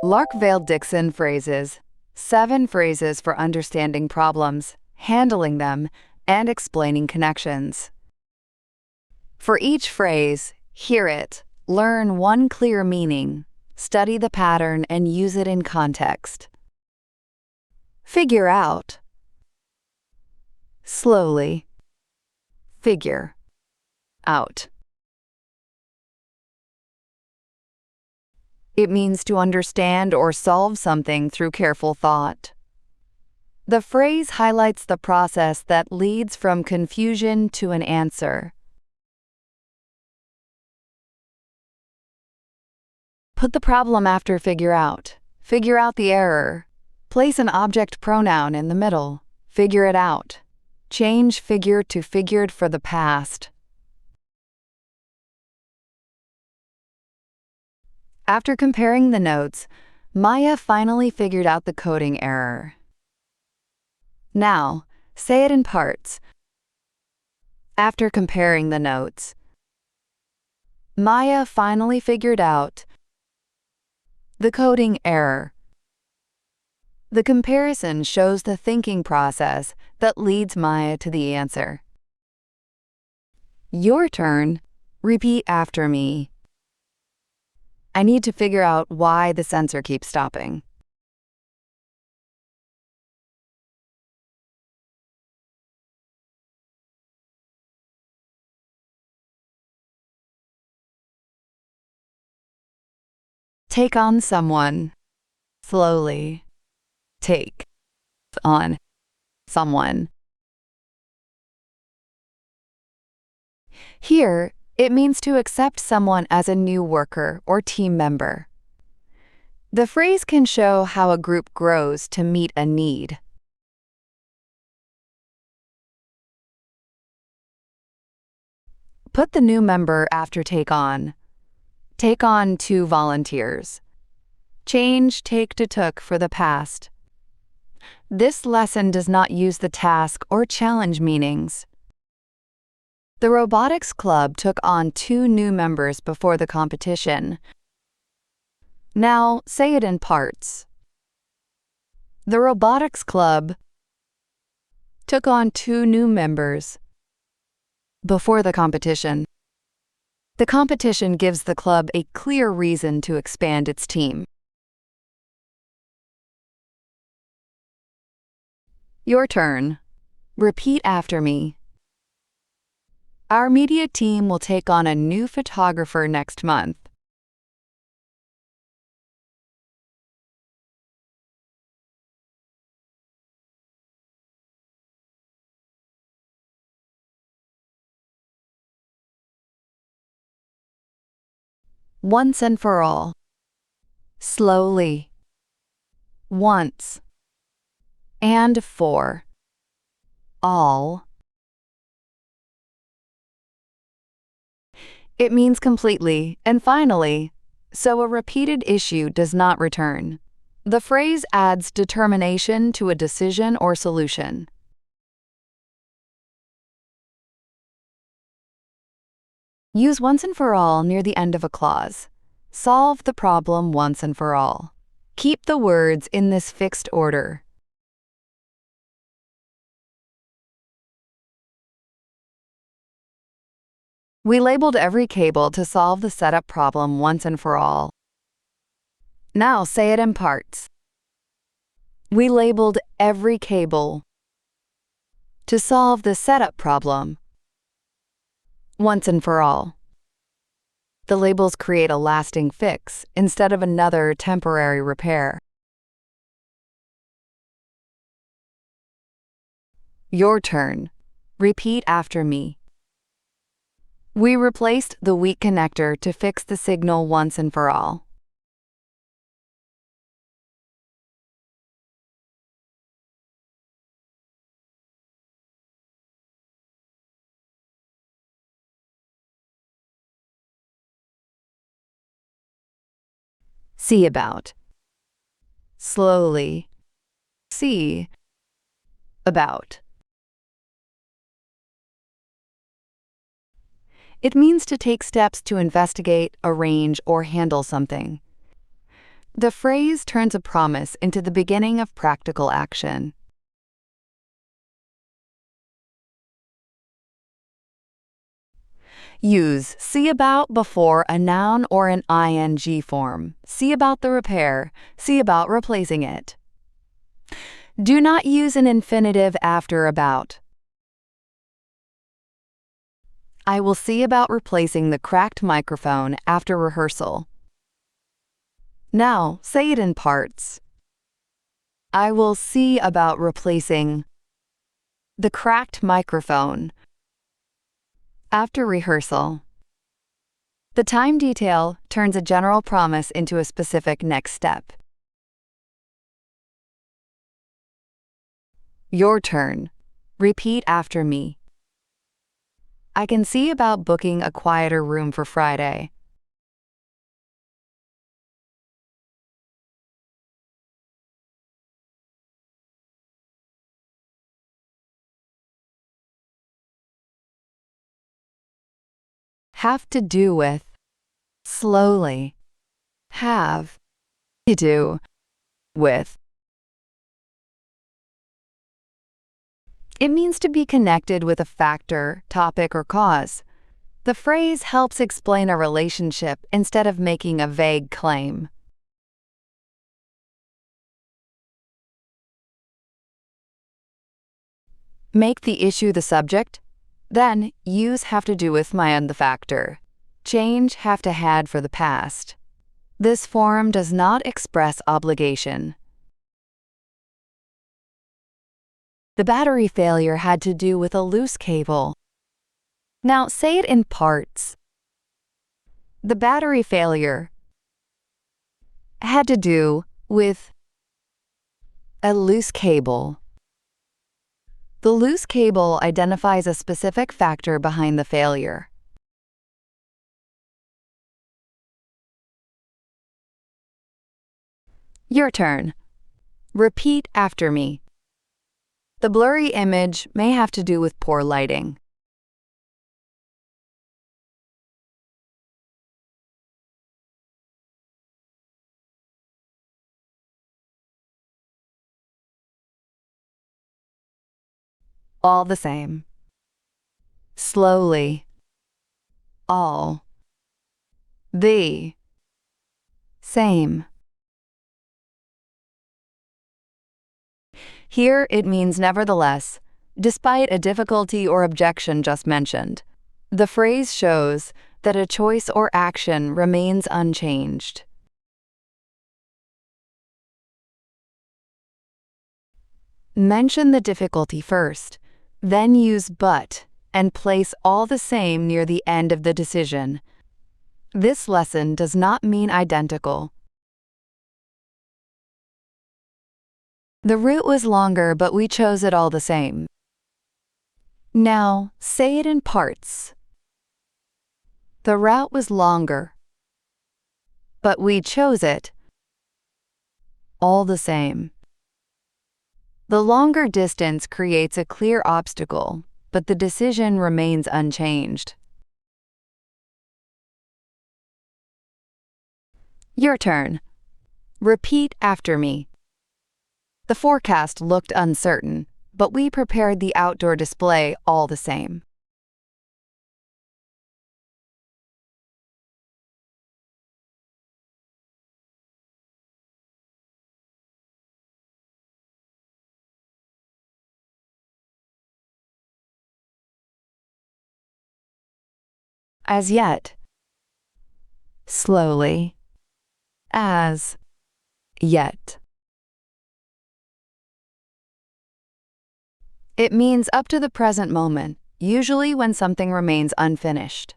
LarkVeil Dixon Phrases, 7 phrases for understanding problems, handling them, and explaining connections. For each phrase, hear it, learn one clear meaning, study the pattern, and use it in context. Figure out. Slowly. Figure out. It means to understand or solve something through careful thought. The phrase highlights the process that leads from confusion to an answer. Put the problem after figure out. Figure out the error. Place an object pronoun in the middle. Figure it out. Change figure to figured for the past. After comparing the notes, Maya finally figured out the coding error. Now, say it in parts. After comparing the notes, Maya finally figured out the coding error. The comparison shows the thinking process that leads Maya to the answer. Your turn. Repeat after me. I need to figure out why the sensor keeps stopping. Take on someone. Slowly. Take on someone. Here, it means to accept someone as a new worker or team member. The phrase can show how a group grows to meet a need. Put the new member after take on. Take on 2 volunteers. Change take to took for the past. This lesson does not use the task or challenge meanings. The robotics club took on 2 new members before the competition. Now, say it in parts. The robotics club took on 2 new members before the competition. The competition gives the club a clear reason to expand its team. Your turn. Repeat after me. Our media team will take on a new photographer next month. Once and for all. Slowly. Once. And for. All. It means completely and finally, so a repeated issue does not return. The phrase adds determination to a decision or solution. Use once and for all near the end of a clause. Solve the problem once and for all. Keep the words in this fixed order. We labeled every cable to solve the setup problem once and for all. Now say it in parts. We labeled every cable to solve the setup problem once and for all. The labels create a lasting fix instead of another temporary repair. Your turn. Repeat after me. We replaced the weak connector to fix the signal once and for all. See about. Slowly. See about. It means to take steps to investigate, arrange, or handle something. The phrase turns a promise into the beginning of practical action. Use see about before a noun or an ing form. See about the repair. See about replacing it. Do not use an infinitive after about. I will see about replacing the cracked microphone after rehearsal. Now, say it in parts. I will see about replacing the cracked microphone after rehearsal. The time detail turns a general promise into a specific next step. Your turn. Repeat after me. I can see about booking a quieter room for Friday. Have to do with. Slowly. Have to do with. It means to be connected with a factor, topic, or cause. The phrase helps explain a relationship instead of making a vague claim. Make the issue the subject. Then, use have to do with and the factor. Change have to had for the past. This form does not express obligation. The battery failure had to do with a loose cable. Now say it in parts. The battery failure had to do with a loose cable. The loose cable identifies a specific factor behind the failure. Your turn. Repeat after me. The blurry image may have to do with poor lighting. All the same. Slowly. All. The. Same. Here it means nevertheless, despite a difficulty or objection just mentioned. The phrase shows that a choice or action remains unchanged. Mention the difficulty first. Then use but and place all the same near the end of the decision. This lesson does not mean identical. The route was longer, but we chose it all the same. Now, say it in parts. The route was longer, but we chose it all the same. The longer distance creates a clear obstacle, but the decision remains unchanged. Your turn. Repeat after me. The forecast looked uncertain, but we prepared the outdoor display all the same. As yet. Slowly. As yet. It means up to the present moment, usually when something remains unfinished.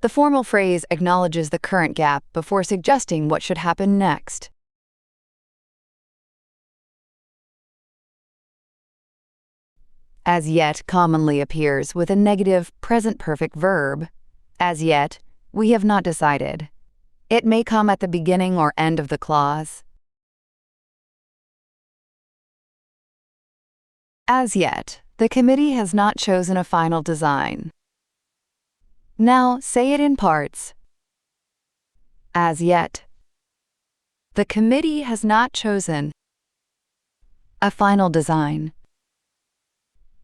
The formal phrase acknowledges the current gap before suggesting what should happen next. As yet commonly appears with a negative present perfect verb. As yet, we have not decided. It may come at the beginning or end of the clause. As yet, the committee has not chosen a final design. Now say it in parts. As yet. The committee has not chosen a final design.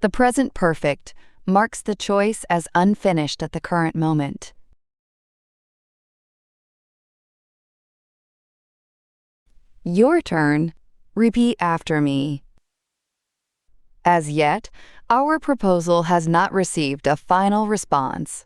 The present perfect marks the choice as unfinished at the current moment. Your turn. Repeat after me. As yet, our proposal has not received a final response.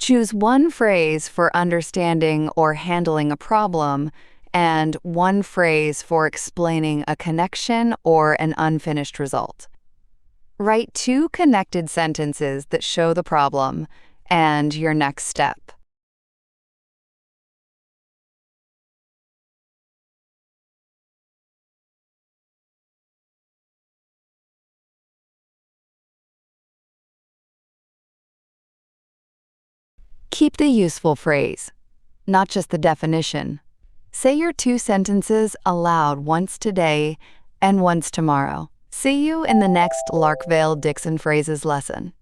Choose one phrase for understanding or handling a problem, and one phrase for explaining a connection or an unfinished result. Write 2 connected sentences that show the problem and your next step. Keep the useful phrase, not just the definition. Say your 2 sentences aloud once today and once tomorrow. See you in the next LarkVeil Dixon Phrases lesson.